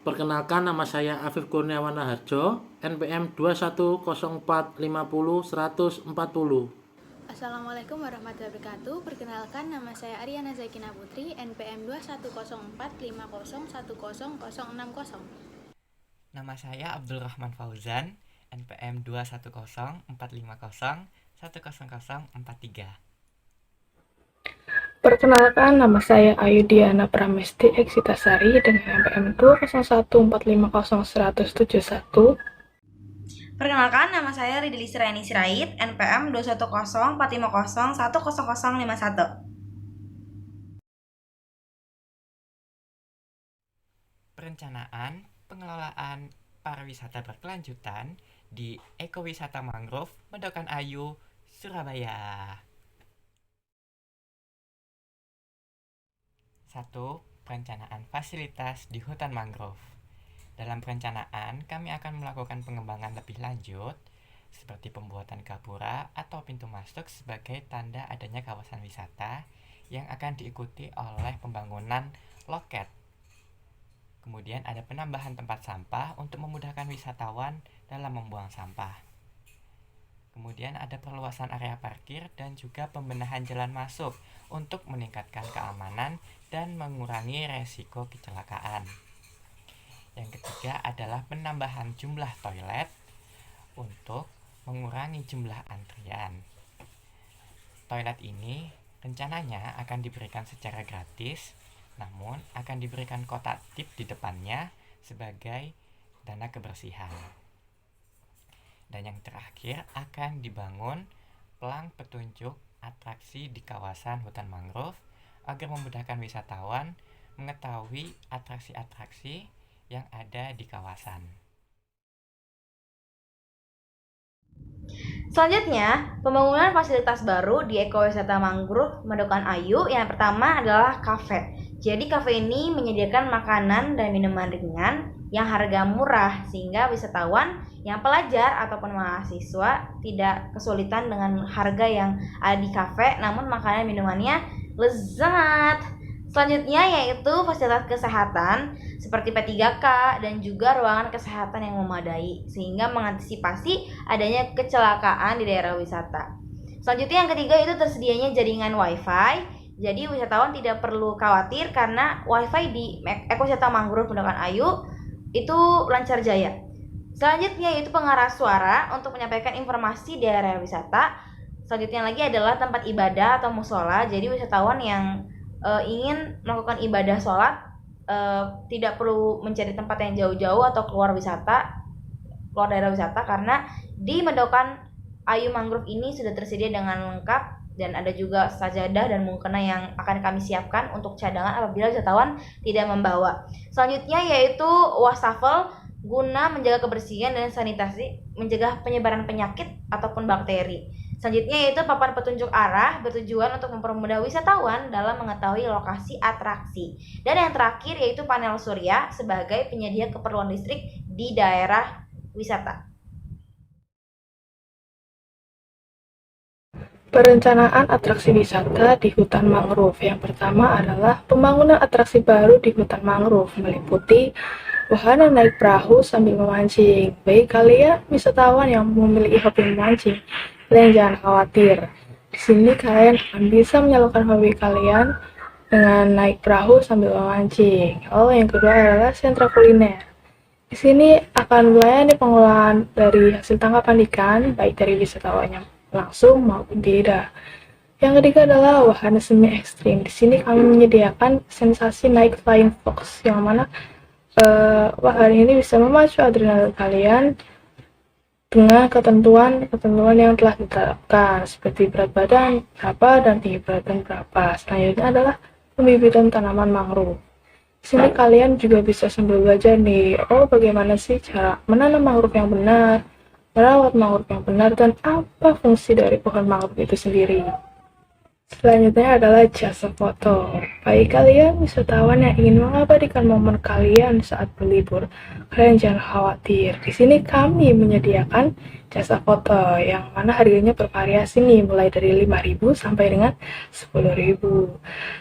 Perkenalkan, nama saya Afif Kurniawan Raharjo, NPM 210450140. Assalamualaikum warahmatullahi wabarakatuh. Perkenalkan, nama saya Aryana Zaikina Putri, NPM 21045010060. Nama saya Abdul Rahman Fauzan, NPM 21045010043. Perkenalkan, nama saya Ayudiana Pramesti Eksitasari dengan NPM 201450171. Perkenalkan, nama saya Ridli Sirani Sirait, NPM 21045010051. Perencanaan pengelolaan pariwisata berkelanjutan di Ekowisata Mangrove Medokan Ayu, Surabaya. 1. Perencanaan fasilitas di hutan mangrove. Dalam perencanaan, kami akan melakukan pengembangan lebih lanjut seperti pembuatan gapura atau pintu masuk sebagai tanda adanya kawasan wisata yang akan diikuti oleh pembangunan loket. Kemudian ada penambahan tempat sampah untuk memudahkan wisatawan dalam membuang sampah. Kemudian ada perluasan area parkir dan juga pembenahan jalan masuk untuk meningkatkan keamanan dan mengurangi resiko kecelakaan. Yang ketiga adalah penambahan jumlah toilet untuk mengurangi jumlah antrian. Toilet ini rencananya akan diberikan secara gratis, namun akan diberikan kotak tip di depannya sebagai dana kebersihan. Dan yang terakhir akan dibangun pelang petunjuk atraksi di kawasan hutan mangrove agar memudahkan wisatawan mengetahui atraksi-atraksi yang ada di kawasan. Selanjutnya, pembangunan fasilitas baru di Ekowisata Mangrove Medokan Ayu. Yang pertama adalah kafe. Jadi kafe ini menyediakan makanan dan minuman ringan yang harga murah sehingga wisatawan yang pelajar ataupun mahasiswa tidak kesulitan dengan harga yang ada di kafe, namun makanan minumannya lezat. Selanjutnya yaitu fasilitas kesehatan seperti P3K dan juga ruangan kesehatan yang memadai sehingga mengantisipasi adanya kecelakaan di daerah wisata. Selanjutnya yang ketiga itu tersedianya jaringan WiFi. Jadi wisatawan tidak perlu khawatir karena WiFi di Ekowisata Mangrove Medokan Ayu itu lancar jaya. Selanjutnya yaitu pengarah suara untuk menyampaikan informasi di area wisata. Selanjutnya lagi adalah tempat ibadah atau musola. Jadi wisatawan yang ingin melakukan ibadah sholat tidak perlu mencari tempat yang jauh-jauh atau keluar daerah wisata karena di Medokan Ayu Mangrove ini sudah tersedia dengan lengkap dan ada juga sajadah dan mukena yang akan kami siapkan untuk cadangan apabila wisatawan tidak membawa. Selanjutnya yaitu wastafel guna menjaga kebersihan dan sanitasi, mencegah penyebaran penyakit ataupun bakteri. Selanjutnya yaitu papan petunjuk arah bertujuan untuk mempermudah wisatawan dalam mengetahui lokasi atraksi. Dan yang terakhir yaitu panel surya sebagai penyedia keperluan listrik di daerah wisata. Perencanaan atraksi wisata di hutan mangrove. Yang pertama adalah pembangunan atraksi baru di hutan mangrove meliputi wahana naik perahu sambil memancing. Bagi kalian wisatawan yang memiliki hobi memancing, kalian jangan khawatir. Di sini kalian akan bisa menyalurkan hobi kalian dengan naik perahu sambil memancing. Yang kedua adalah sentra kuliner. Di sini akan melayani pengolahan dari hasil tangkapan ikan, baik dari wisatawan yang langsung maupun tidak. Yang ketiga adalah wahana semi ekstrim. Di sini kami menyediakan sensasi naik flying fox, yang mana wahana ini bisa memacu adrenalin kalian dengan ketentuan yang telah ditetapkan seperti berat badan berapa dan tinggi badan berapa. Selanjutnya adalah pembibitan tanaman mangrove. Di sini kalian juga bisa sambil belajar nih, bagaimana sih cara menanam mangrove yang benar, merawat mangrove yang benar, dan apa fungsi dari pohon mangrove itu sendiri. Selanjutnya adalah jasa foto. Bagi kalian wisatawan yang ingin mengabadikan momen kalian saat berlibur, kalian jangan khawatir. Di sini kami menyediakan jasa foto yang mana harganya bervariasi nih, mulai dari 5.000 sampai dengan 10.000.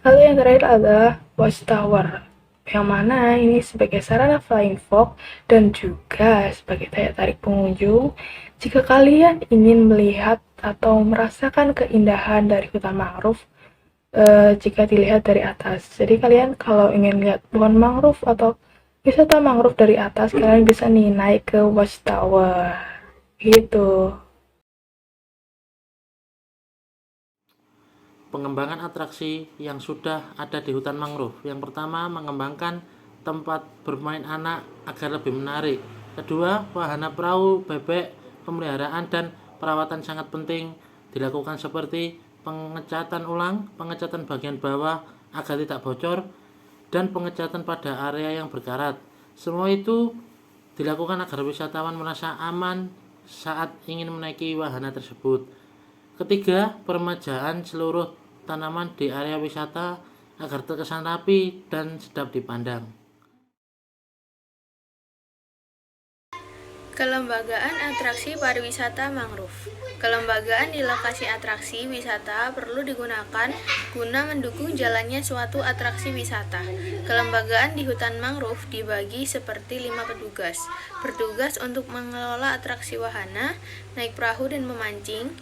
Lalu yang terakhir adalah watchtower. yang mana ini sebagai sarana flying fox dan juga sebagai daya tarik pengunjung jika kalian ingin melihat atau merasakan keindahan dari hutan mangrove jika dilihat dari atas. Jadi kalian kalau ingin lihat pohon mangrove atau wisata mangrove dari atas, kalian bisa nih naik ke watchtower gitu. Pengembangan atraksi yang sudah ada di hutan mangrove. Yang pertama, mengembangkan tempat bermain anak agar lebih menarik. Kedua, wahana perahu, bebek, pemeliharaan dan perawatan sangat penting dilakukan seperti pengecatan ulang, pengecatan bagian bawah agar tidak bocor, dan pengecatan pada area yang berkarat. Semua itu dilakukan agar wisatawan merasa aman saat ingin menaiki wahana tersebut. Ketiga, peremajaan seluruh tanaman di area wisata agar terkesan rapi dan sedap dipandang. Kelembagaan atraksi pariwisata mangrove. Kelembagaan di lokasi atraksi wisata perlu digunakan guna mendukung jalannya suatu atraksi wisata. Kelembagaan di hutan mangrove dibagi seperti 5 petugas. Bertugas untuk mengelola atraksi wahana, naik perahu dan memancing.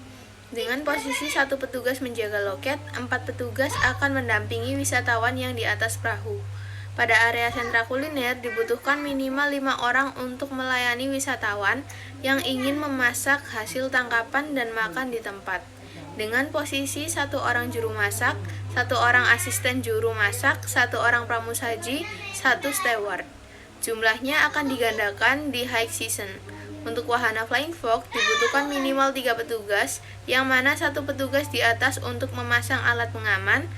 Dengan posisi 1 petugas menjaga loket, 4 petugas akan mendampingi wisatawan yang di atas perahu. Pada area sentra kuliner dibutuhkan minimal 5 orang untuk melayani wisatawan yang ingin memasak hasil tangkapan dan makan di tempat. Dengan posisi 1 orang juru masak, 1 orang asisten juru masak, 1 orang pramusaji, 1 steward. Jumlahnya akan digandakan di high season. Untuk wahana flying fox dibutuhkan minimal 3 petugas, yang mana 1 petugas di atas untuk memasang alat pengaman,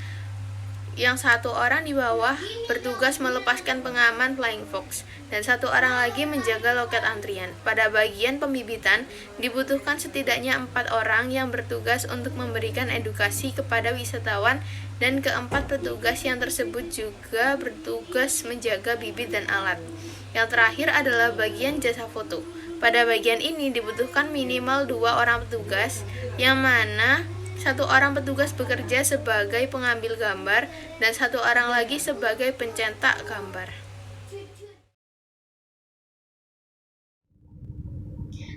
yang 1 orang di bawah bertugas melepaskan pengaman flying fox, dan 1 orang lagi menjaga loket antrian. Pada bagian pembibitan dibutuhkan setidaknya 4 orang yang bertugas untuk memberikan edukasi kepada wisatawan, dan keempat petugas yang tersebut juga bertugas menjaga bibit dan alat. Yang terakhir adalah bagian jasa foto. Pada bagian ini dibutuhkan minimal 2 orang petugas, yang mana 1 orang petugas bekerja sebagai pengambil gambar dan 1 orang lagi sebagai pencetak gambar.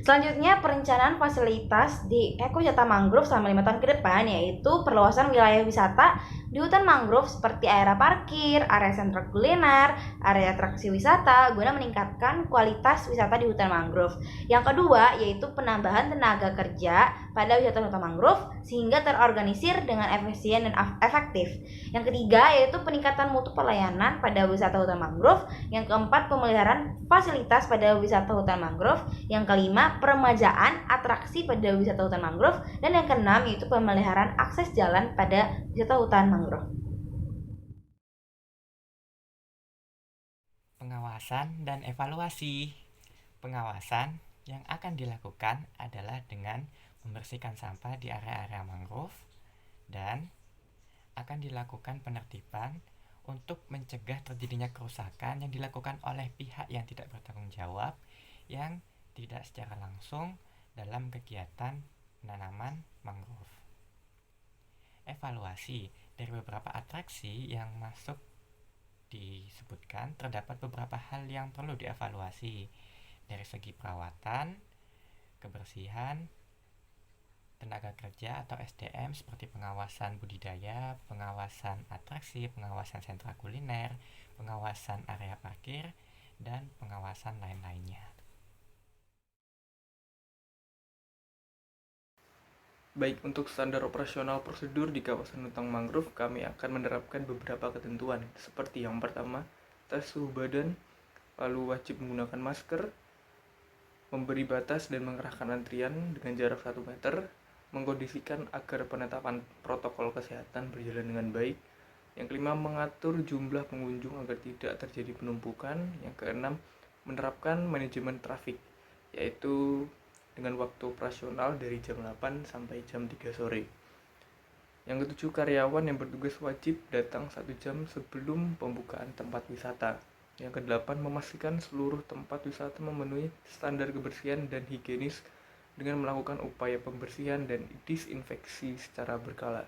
Selanjutnya, perencanaan fasilitas di ekowisata mangrove selama 5 tahun ke depan, yaitu perluasan wilayah wisata di hutan mangrove seperti area parkir, area sentra kuliner, area atraksi wisata guna meningkatkan kualitas wisata di hutan mangrove. Yang kedua, yaitu penambahan tenaga kerja pada wisata hutan mangrove sehingga terorganisir dengan efisien dan efektif. Yang ketiga, yaitu peningkatan mutu pelayanan pada wisata hutan mangrove. Yang keempat, pemeliharaan fasilitas pada wisata hutan mangrove. Yang kelima, peremajaan atraksi pada wisata hutan mangrove. Dan yang keenam, yaitu pemeliharaan akses jalan pada wisata hutan mangrove. Pengawasan dan evaluasi. Pengawasan yang akan dilakukan adalah dengan membersihkan sampah di area-area mangrove dan akan dilakukan penertiban untuk mencegah terjadinya kerusakan yang dilakukan oleh pihak yang tidak bertanggung jawab yang tidak secara langsung dalam kegiatan penanaman mangrove. Evaluasi dari beberapa atraksi yang masuk disebutkan terdapat beberapa hal yang perlu dievaluasi dari segi perawatan, kebersihan, tenaga kerja atau SDM seperti pengawasan budidaya, pengawasan atraksi, pengawasan sentra kuliner, pengawasan area parkir, dan pengawasan lain-lainnya. Baik, untuk standar operasional prosedur di kawasan hutan mangrove, kami akan menerapkan beberapa ketentuan, seperti yang pertama, tes suhu badan, lalu wajib menggunakan masker, memberi batas dan mengerahkan antrian dengan jarak 1 meter, mengkondisikan agar penetapan protokol kesehatan berjalan dengan baik. Yang kelima, mengatur jumlah pengunjung agar tidak terjadi penumpukan. Yang keenam, menerapkan manajemen trafik, yaitu dengan waktu operasional dari jam 8 sampai jam 3 sore. Yang ketujuh, karyawan yang bertugas wajib datang 1 jam sebelum pembukaan tempat wisata. Yang kedelapan, memastikan seluruh tempat wisata memenuhi standar kebersihan dan higienis dengan melakukan upaya pembersihan dan disinfeksi secara berkala.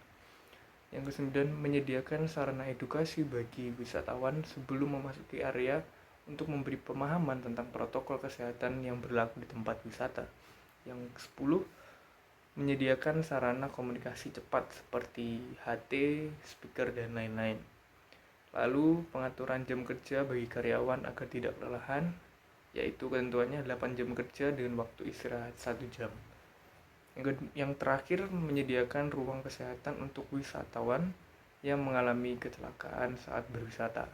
Yang kesembilan, menyediakan sarana edukasi bagi wisatawan sebelum memasuki area untuk memberi pemahaman tentang protokol kesehatan yang berlaku di tempat wisata. Yang ke-10, menyediakan sarana komunikasi cepat seperti HT, speaker, dan lain-lain. Lalu, pengaturan jam kerja bagi karyawan agar tidak kelelahan, yaitu ketentuannya 8 jam kerja dengan waktu istirahat 1 jam. Yang terakhir, menyediakan ruang kesehatan untuk wisatawan yang mengalami kecelakaan saat berwisata.